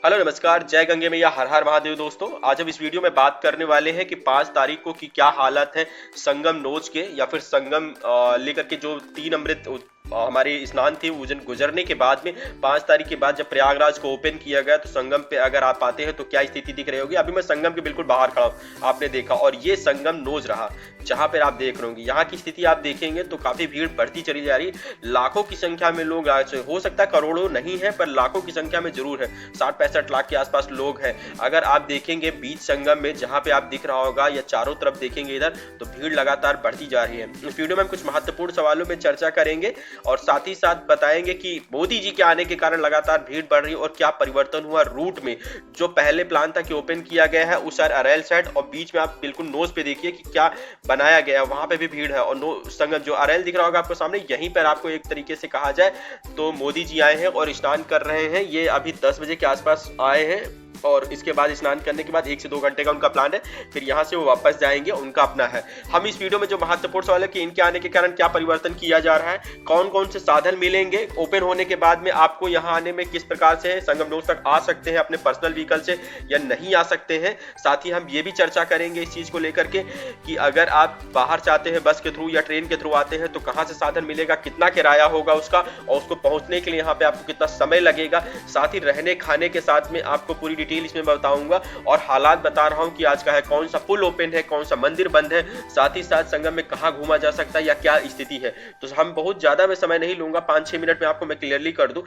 Hello नमस्कार, जय गंगे मैया, हर हर महादेव। दोस्तों, आज हम इस वीडियो में बात करने वाले हैं कि 5 तारीख को की क्या हालत है संगम नोच के, या फिर संगम लेकर के जो 3 अमृत हमारे स्नान थे वो गुजरने के बाद में 5 तारीख के बाद जब प्रयागराज को ओपन किया गया तो संगम पे अगर आप आते हैं तो क्या स्थिति दिख रही होगी। अभी मैं संगम के बिल्कुल बाहर खड़ा हूँ, आपने देखा, और ये संगम नोज रहा जहां पर आप देख रहे होंगे। यहाँ की स्थिति आप देखेंगे तो काफी भीड़ बढ़ती चली जा रही है। लाखों की संख्या में लोग आज, हो सकता है करोड़ों नहीं है पर लाखों की संख्या में जरूर है, 60-65 लाख के आसपास लोग हैं। अगर आप देखेंगे बीच संगम में जहां पे आप दिख रहा होगा या चारों तरफ देखेंगे इधर, तो भीड़ लगातार बढ़ती जा रही है। इस वीडियो में हम कुछ महत्वपूर्ण सवालों में चर्चा करेंगे और साथ ही साथ बताएंगे कि मोदी जी के आने के कारण लगातार भीड़ बढ़ रही है और क्या परिवर्तन हुआ रूट में। जो पहले प्लान था कि ओपन किया गया है उस साइड अरेल साइड, और बीच में आप बिल्कुल नोज पे देखिए कि क्या बनाया गया है, वहां पे भी भीड़ है। और संगम जो अरेल दिख रहा होगा आपको सामने, यहीं पर आपको एक तरीके से कहा जाए तो मोदी जी आए हैं और स्नान कर रहे हैं। ये अभी 10 बजे के आसपास आए हैं और इसके बाद स्नान करने के बाद 1 से 2 घंटे का उनका प्लान है, फिर यहाँ से वो वापस जाएंगे, उनका अपना है। हम इस वीडियो में जो महत्वपूर्ण सवाल है कि इनके आने के कारण क्या परिवर्तन किया जा रहा है, कौन कौन से साधन मिलेंगे ओपन होने के बाद में आपको यहाँ आने में, किस प्रकार से संगम नोज तक आ सकते हैं अपने पर्सनल व्हीकल से या नहीं आ सकते हैं। साथ ही हम ये भी चर्चा करेंगे इस चीज को लेकर के कि अगर आप बाहर चाहते हैं बस के थ्रू या ट्रेन के थ्रू आते हैं तो कहाँ से साधन मिलेगा, कितना किराया होगा उसका, और उसको पहुंचने के लिए यहाँ पे आपको कितना समय लगेगा। साथ ही रहने खाने के साथ में आपको पूरी डिटेल इसमें बताऊंगा और हालात बता रहा हूं कि आज का है, कौन सा पुल ओपन है, कौन सा मंदिर बंद है, साथ ही साथ संगम में कहां घूमा जा सकता है या क्या स्थिति है। तो हम बहुत ज्यादा मैं समय नहीं लूंगा, 5-6 मिनट में आपको मैं क्लियरली कर दूं।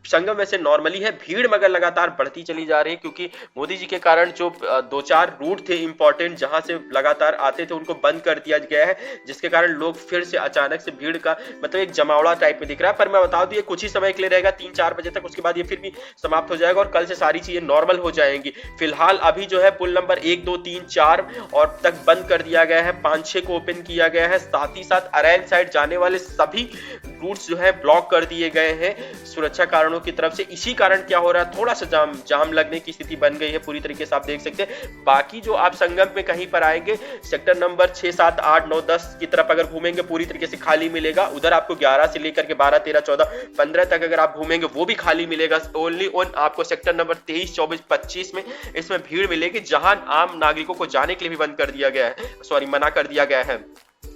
संगम वैसे नॉर्मली है, भीड़ मगर लगातार बढ़ती चली जा रही है क्योंकि मोदी जी के कारण जो 2-4 रूट थे इंपॉर्टेंट जहां से लगातार आते थे उनको बंद कर दिया गया है, जिसके कारण लोग फिर से अचानक से भीड़ का मतलब एक जमावड़ा टाइप में दिख रहा है। पर मैं बता दूं ये कुछ ही समय के लिए रहेगा, 3-4 बजे तक, उसके बाद ये फिर भी समाप्त हो जाएगा और कल से सारी चीजें नॉर्मल हो जाएंगी। फिलहाल अभी जो है पुल नंबर 1, 2, 3, 4 और तक बंद कर दिया गया है, 5-6 को ओपन किया गया है। साथ ही साथ अरेल साइड जाने वाले सभी रूट्स जो है ब्लॉक कर दिए गए हैं सुरक्षा कारणों की तरफ से। इसी कारण क्या हो रहा है, थोड़ा सा जाम लगने की स्थिति बन गई है पूरी तरीके से, आप देख सकते हैं। बाकी जो आप संगम में कहीं पर आएंगे सेक्टर नंबर 6, 7, 8, 9, 10 की तरफ अगर घूमेंगे पूरी तरीके से खाली मिलेगा। उधर आपको 11 से लेकर के 12, 13, 14, 15 तक अगर आप घूमेंगे वो भी खाली मिलेगा। ओनली ऑन आपको सेक्टर नंबर 23, 24, 25 में इसमें भीड़ मिलेगी, जहां आम नागरिकों को जाने के लिए भी बंद कर दिया गया है, सॉरी मना कर दिया गया है।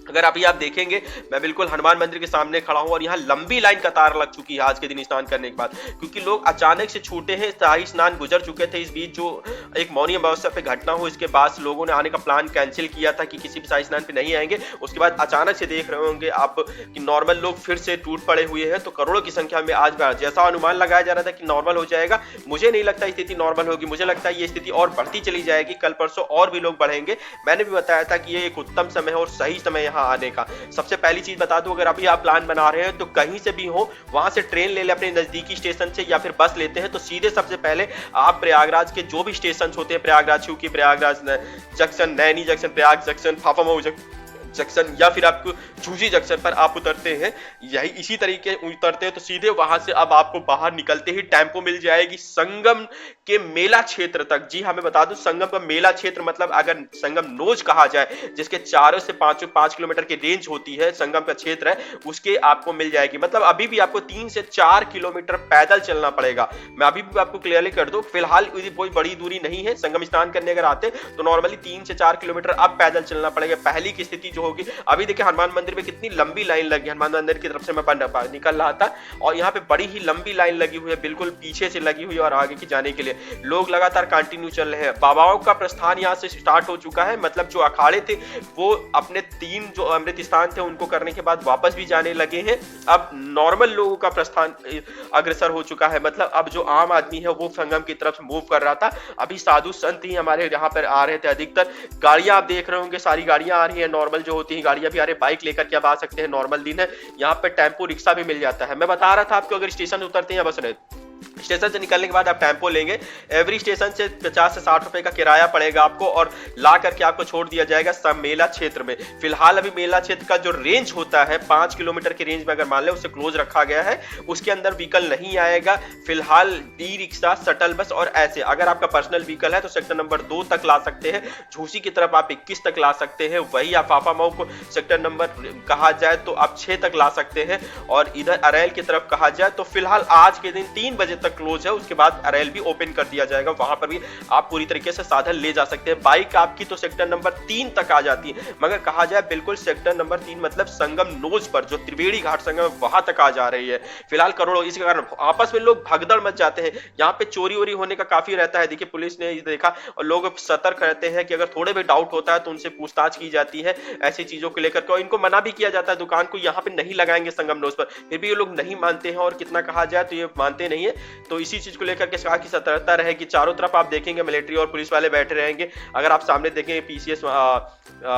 अगर अभी आप देखेंगे मैं बिल्कुल हनुमान मंदिर के सामने खड़ा हूं और यहाँ लंबी लाइन कतार लग चुकी है आज के दिन स्नान करने के बाद, क्योंकि लोग अचानक से छूटे हैं। शाही स्नान गुजर चुके थे, इस बीच जो एक मौनी अमावस्या पे घटना हो इसके बाद लोगों ने आने का प्लान कैंसिल किया था कि किसी भी शाही स्नान पे नहीं आएंगे। उसके बाद अचानक से देख रहे होंगे आप कि नॉर्मल लोग फिर से टूट पड़े हुए हैं। तो करोड़ों की संख्या में आज जैसा अनुमान लगाया जा रहा था कि नॉर्मल हो जाएगा, मुझे नहीं लगता स्थिति नॉर्मल होगी। मुझे लगता है ये स्थिति और बढ़ती चली जाएगी, कल परसों और भी लोग बढ़ेंगे। मैंने भी बताया था कि ये एक उत्तम समय है और सही समय यहाँ आने का। सबसे पहली चीज बता दूं, अगर अभी आप प्लान बना रहे हैं तो कहीं से भी हो वहां से ट्रेन ले ले अपने नजदीकी स्टेशन से, या फिर बस लेते हैं तो सीधे सबसे पहले आप प्रयागराज के जो भी स्टेशन होते हैं, प्रयागराज शिव की, Prayagraj junction, Naini junction, Prayag junction, Phaphamau junction, या फिर आपको झूसी जंक्शन पर आप उतरते हैं, यही इसी तरीके उतरते हैं तो सीधे वहां से अब आपको बाहर निकलते ही टेम्पो मिल जाएगी संगम के मेला क्षेत्र तक। जी हाँ, मैं बता दूं संगम का मेला क्षेत्र मतलब अगर संगम नोज कहा जाए, जिसके चारों से 5 किलोमीटर की रेंज होती है, संगम का क्षेत्र है, उसके आपको मिल जाएगी। मतलब अभी भी आपको 3 से 4 किलोमीटर पैदल चलना पड़ेगा। मैं अभी भी आपको क्लियरली कर दूं, फिलहाल कोई बड़ी दूरी नहीं है। संगम स्नान करने अगर आते तो नॉर्मली 3 से 4 किलोमीटर अब पैदल चलना पड़ेगा। पहली की स्थिति होगी, अभी देखिए हनुमान मंदिर में कितनी लंबी लाइन लगी। हनुमान मंदिर की तरफ से मैं निकल रहा था और यहाँ पे बड़ी ही लंबी लाइन लगी हुई है, बिल्कुल पीछे से लगी हुई है और आगे की जाने के लिए लोग लगातार कंटिन्यू चल रहे हैं। बाबाओं का प्रस्थान यहाँ से स्टार्ट हो चुका है, मतलब जो अखाड़े थे वो अपने 3 जो अमृत स्थान थे उनको करने के बाद वापस भी जाने लगे हैं। अब नॉर्मल लोगों का प्रस्थान अग्रसर हो चुका है, मतलब अब जो आम आदमी है वो संगम की तरफ मूव कर रहा था। अभी साधु संत ही हमारे यहाँ पर आ रहे थे अधिकतर। गाड़ियां आप देख रहे होंगे, सारी गाड़ियां आ रही है नॉर्मल जो होती है गाड़ियां भी आ रही है। बाइक लेकर के अब आ सकते हैं, नॉर्मल दिन है। यहाँ पे टेम्पो रिक्शा भी मिल जाता है। मैं बता रहा था आपको, अगर स्टेशन उतरते हैं बस रहे स्टेशन से निकलने के बाद आप टेम्पो लेंगे, एवरी स्टेशन से 50 से 60 रुपए का किराया पड़ेगा आपको और ला करके आपको छोड़ दिया जाएगा सब मेला क्षेत्र में। फिलहाल अभी मेला क्षेत्र का जो रेंज होता है 5 किलोमीटर की रेंज में अगर मान ले उसे क्लोज रखा गया है, उसके अंदर व्हीकल नहीं आएगा। फिलहाल ई रिक्शा, शटल बस और ऐसे अगर आपका पर्सनल व्हीकल है तो सेक्टर नंबर 2 तक ला सकते हैं, झूसी की तरफ आप 21 तक ला सकते हैं, वही आप फाफामऊ को सेक्टर नंबर कहा जाए तो आप 6 तक ला सकते हैं, और इधर अरेल की तरफ कहा जाए तो फिलहाल आज के दिन 3 बजे तक तक क्लोज है, उसके बाद रेल भी ओपन कर दिया जाएगा, वहां पर भी आप पूरी तरीके से साधन ले जा सकते हैं। बाइक आपकी तो सेक्टर नंबर 3 तक आ जाती है, मगर कहा जाए बिल्कुल सेक्टर नंबर 3 मतलब संगम नोज पर जो त्रिवेणी घाट संगम वहां तक आ जा रही है फिलहाल करोड़ों। इसके कारण आपस में लोग भगदड़ मच जाते हैं, यहाँ पे चोरी वोरी होने का काफी रहता है। देखिए पुलिस ने देखा और लोग सतर्क रहते हैं कि अगर थोड़े भी डाउट होता है तो उनसे पूछताछ की जाती है ऐसी चीजों को लेकर के, और इनको मना भी किया जाता है दुकान को यहाँ पे नहीं लगाएंगे संगम नोज पर, फिर भी ये लोग नहीं मानते हैं और कितना कहा जाए तो ये मानते नहीं है। तो इसी चीज को लेकर के कहा कि सतर्कता रहेगी, चारों तरफ आप देखेंगे मिलिट्री और पुलिस वाले बैठे रहेंगे। अगर आप सामने देखेंगे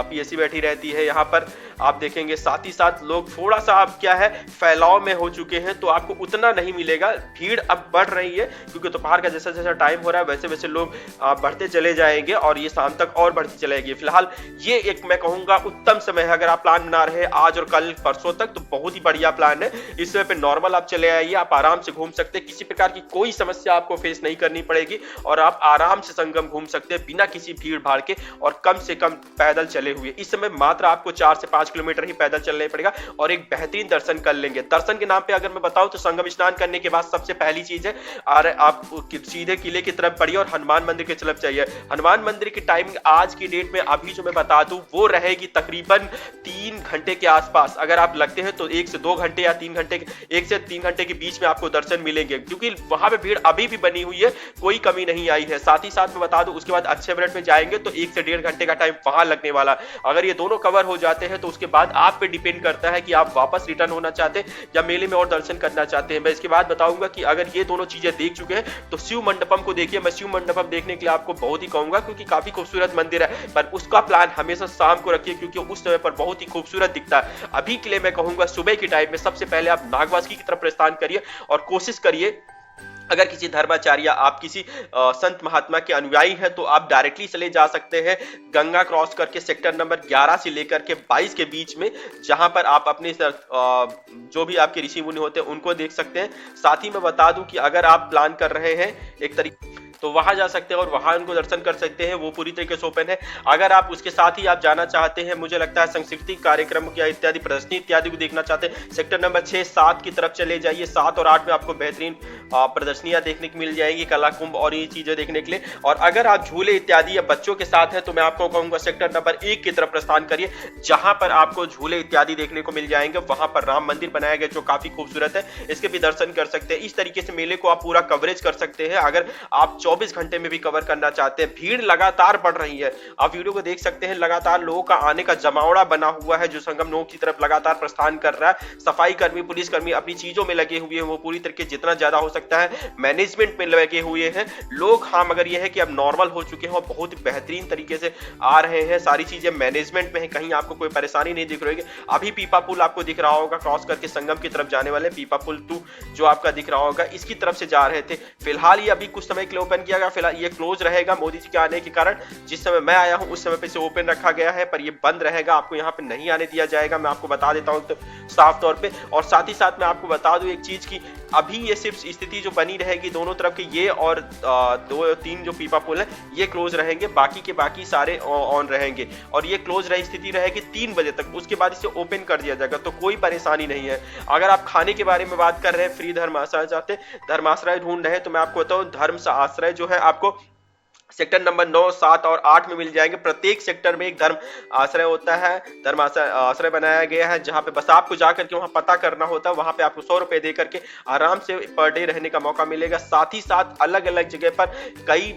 पीएससी बैठी रहती है यहाँ पर, आप देखेंगे साथ ही साथ लोग थोड़ा सा अब क्या है फैलाव में हो चुके हैं, तो आपको उतना नहीं मिलेगा। भीड़ अब बढ़ रही है क्योंकि दोपहर का जैसा जैसा टाइम हो रहा है वैसे वैसे लोग बढ़ते चले जाएंगे और ये शाम तक और बढ़ती चलेगी। फिलहाल ये एक मैं कहूंगा उत्तम समय है, अगर आप प्लान बना रहे हैं आज और कल परसों तक तो बहुत ही बढ़िया प्लान है। इस समय पे नॉर्मल आप चले आइए, आप आराम से घूम सकते हैं, किसी प्रकार की कोई समस्या आपको फेस नहीं करनी पड़ेगी और आप आराम से संगम घूम सकते हैं बिना किसी भीड़ भाड़ के और कम से कम पैदल चले हुए। इस समय मात्र आपको 4 से 5 किलोमीटर ही पैदल चलना पड़ेगा और एक बेहतरीन दर्शन कर लेंगे। दर्शन के नाम पे अगर मैं बताऊं तो संगम स्नान करने के बाद सबसे पहली चीज है और आप सीधे किले की तरफ बढ़िए और हनुमान मंदिर की तरफ जाइए। हनुमान मंदिर की टाइमिंग आज की डेट में अभी जो मैं बता दूं वो रहेगी तकरीबन 3 घंटे के आसपास। अगर आप लगते हैं तो 1 से 2 घंटे या 3 घंटे 1 से 3 घंटे के बीच में आपको दर्शन मिलेंगे, क्योंकि वहां पे भीड़ अभी भी बनी हुई है, कोई कमी नहीं आई है। साथ ही साथ मैं बता दूं उसके बाद अच्छे मिनट में जाएंगे तो 1 से 1.5 घंटे का टाइम वहां लगने वाला। अगर ये दोनों कवर हो जाते हैं तो उसके बाद आप पे डिपेंड करता है कि आप वापस रिटर्न होना चाहते हैं या मेले में और दर्शन करना चाहते हैं। मैं इसके बाद बताऊंगा कि अगर ये दोनों चीजें देख चुके हैं तो शिव मंडपम को देखिए। मैं शिव मंडपम देखने के लिए आपको बहुत ही कहूंगा क्योंकि काफी खूबसूरत मंदिर है, पर उसका प्लान हमेशा शाम को रखिए क्योंकि उस समय पर बहुत ही खूबसूरत दिखता है। अभी के लिए मैं कहूंगा सुबह की टाइम में सबसे पहले आप नागवासुकी की तरफ प्रस्थान करिए और कोशिश करिए अगर किसी धर्माचार्य या आप किसी संत महात्मा के अनुयायी हैं तो आप डायरेक्टली चले जा सकते हैं गंगा क्रॉस करके सेक्टर नंबर 11 से लेकर के 22 के बीच में, जहां पर आप अपने जो भी आपके ऋषि मुनि होते हैं उनको देख सकते हैं। साथ ही मैं बता दूं कि अगर आप प्लान कर रहे हैं एक तरीके तो वहां जा सकते हैं और वहां उनको दर्शन कर सकते हैं, वो पूरी तरीके से ओपन है। अगर आप उसके साथ ही आप जाना चाहते हैं, मुझे लगता है सांस्कृतिक कार्यक्रम या इत्यादि प्रदर्शनी इत्यादि को देखना चाहते हैं, सेक्टर नंबर 6, 7 की तरफ चले जाइए। 7 और 8 में आपको बेहतरीन प्रदर्शनियां देखने को मिल जाएंगी, कला कुंभ और ये चीजें देखने के लिए। और अगर आप झूले इत्यादि या बच्चों के साथ हैं तो मैं आपको कहूंगा सेक्टर नंबर 1 की तरफ प्रस्थान करिए, जहां पर आपको झूले इत्यादि देखने को मिल जाएंगे। वहां पर राम मंदिर बनाया गया जो काफी खूबसूरत है, इसके भी दर्शन कर सकते हैं। इस तरीके से मेले को आप पूरा कवरेज कर सकते हैं अगर आप 24 घंटे में भी कवर करना चाहते हैं। भीड़ लगातार बढ़ रही है, आप वीडियो को देख सकते हैं, लगातार लोगों का आने का जमावड़ा बना हुआ है जो संगम नोक की तरफ लगातार प्रस्थान कर रहा है। सफाई कर्मी, पुलिस कर्मी अपनी चीजों में लगे हुए हैं, वो पूरी तरीके जितना ज्यादा हो सकता है मैनेजमेंट में लगे हुए हैं लोग। हाँ, मगर यह है कि अब नॉर्मल हो चुके हैं और बहुत बेहतरीन तरीके से आ रहे हैं, सारी चीजें मैनेजमेंट में है, कहीं आपको कोई परेशानी नहीं दिख रही है। अभी पीपा पुल आपको दिख रहा होगा क्रॉस करके संगम की तरफ जाने वाले, पीपा पुल 2 जो आपका दिख रहा होगा इसकी तरफ से जा रहे थे। फिलहाल ये अभी कुछ समय के लिए ओपन किया गया, फिलहाल ये क्लोज रहेगा मोदी जी के आने के कारण। जिस समय मैं आया हूं उस समय पे इसे ओपन रखा गया है, पर ये बंद रहेगा, आपको यहाँ पे नहीं आने दिया जाएगा, मैं आपको बता देता हूं तो साफ तौर पे। और साथ ही साथ मैं आपको बता दूं एक चीज की, अभी ये सिर्फ स्थिति जो बनी रहेगी दोनों तरफ के, ये और 2-3 जो पीपा पुल है ये क्लोज रहेंगे, बाकी के बाकी सारे ऑन रहेंगे और ये क्लोज रही स्थिति रहेगी 3 बजे तक, उसके बाद इसे ओपन कर दिया जाएगा, तो कोई परेशानी नहीं है। अगर आप खाने के बारे में बात कर रहे हैं, फ्री धर्माश्रय चाहते धर्माश्रय ढूंढ रहे हैं, तो मैं आपको बताऊं धर्म आश्रय जो है आपको सेक्टर नंबर 9, 7 और 8 में मिल जाएंगे। प्रत्येक सेक्टर में एक धर्म आश्रय होता है, धर्म आश्रय बनाया गया है, जहां पे बस आपको जाकर के वहां पता करना होता है। वहां पे आपको 100 रुपए दे करके आराम से पर डे रहने का मौका मिलेगा। साथ ही साथ अलग अलग जगह पर कई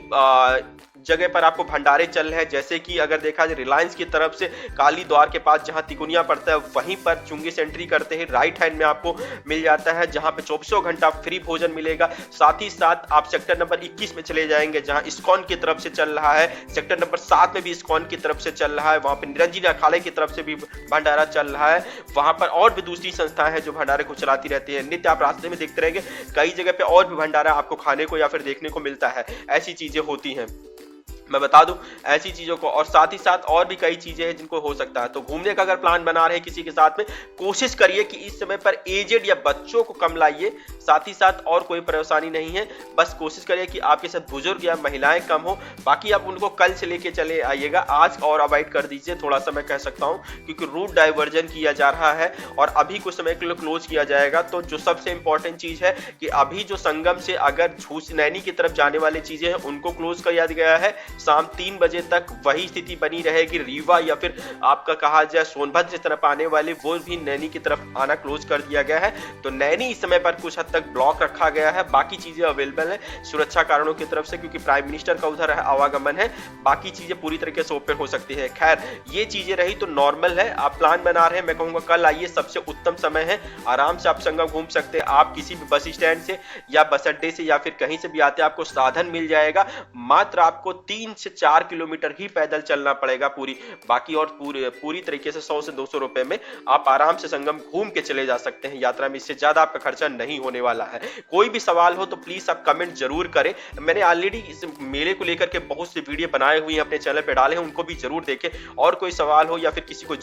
जगह पर आपको भंडारे चल रहे हैं, जैसे कि अगर देखा जाए रिलायंस की तरफ से काली द्वार के पास जहां तिकुनिया पड़ता है वहीं पर चुंगी से एंट्री करते हैं राइट हैंड में आपको मिल जाता है, जहां पे 24 घंटा फ्री भोजन मिलेगा। साथ ही साथ आप सेक्टर नंबर 21 में चले जाएंगे जहां इस्कॉन की तरफ से चल रहा है, सेक्टर नंबर 7 में भी इस्कॉन की तरफ से चल रहा है, वहां पे निरंजन अखाड़े की तरफ से भी भंडारा चल रहा है। वहां पर और भी दूसरी संस्थाएं हैं जो भंडारे को चलाती रहती है, नित्य आप रास्ते में देखते रहेंगे कई जगह पे और भी भंडारा आपको खाने को या फिर देखने को मिलता है, ऐसी चीजें होती हैं। मैं बता दूं ऐसी चीजों को, और साथ ही साथ और भी कई चीजें हैं जिनको हो सकता है। तो घूमने का अगर प्लान बना रहे हैं किसी के साथ में, कोशिश करिए कि इस समय पर एजेड या बच्चों को कम लाइए। साथ ही साथ और कोई परेशानी नहीं है, बस कोशिश करिए कि आपके साथ बुजुर्ग या महिलाएं कम हो। बाकी आप उनको कल से लेके चले आइएगा, आज और अवॉइड कर दीजिए थोड़ा सा, मैं कह सकता हूं, क्योंकि रूट डाइवर्जन किया जा रहा है और अभी कुछ समय के लिए क्लोज किया जाएगा। तो जो सबसे इंपॉर्टेंट चीज है कि अभी जो संगम से अगर झूस नैनी की तरफ जाने वाली चीजें हैं उनको क्लोज कर दिया गया है। शाम 3 बजे तक वही स्थिति बनी रहेगी। रीवा या फिर आपका कहा जाए सोनभद्र की तरफ आने वाले वो भी नैनी की तरफ आना क्लोज कर दिया गया है। तो नैनी इस समय पर कुछ हद तक ब्लॉक रखा गया है, बाकी चीजें अवेलेबल है सुरक्षा कारणों की तरफ से, क्योंकि प्राइम मिनिस्टर का उधर आवागमन है। बाकी चीजें पूरी तरीके से ओपन हो सकती है। खैर ये चीजें रही तो नॉर्मल है। आप प्लान बना रहे हैं, मैं कहूंगा कल आइए, सबसे उत्तम समय है। आराम से आप संगम घूम सकते हैं। आप किसी भी बस स्टैंड से या बस अड्डे से या फिर कहीं से भी आते हैं, आपको साधन मिल जाएगा। मात्र आपको 3 से 4 किलोमीटर ही पैदल चलना पड़ेगा बाकी और पूरी तरीके से 100 से 200 रुपए में आप आराम से संगम घूम के चले जा सकते हैं यात्रा में। इससे ज्यादा आपका खर्चा नहीं होने वाला है। कोई भी सवाल हो तो प्लीज आप कमेंट जरूर करें। मैंने ऑलरेडी इस मेले को लेकर के बहुत से वीडियो बनाए हुए हैं, अपने चैनल पे डाले हैं, उनको भी जरूर देखें। और कोई सवाल हो या फिर किसी को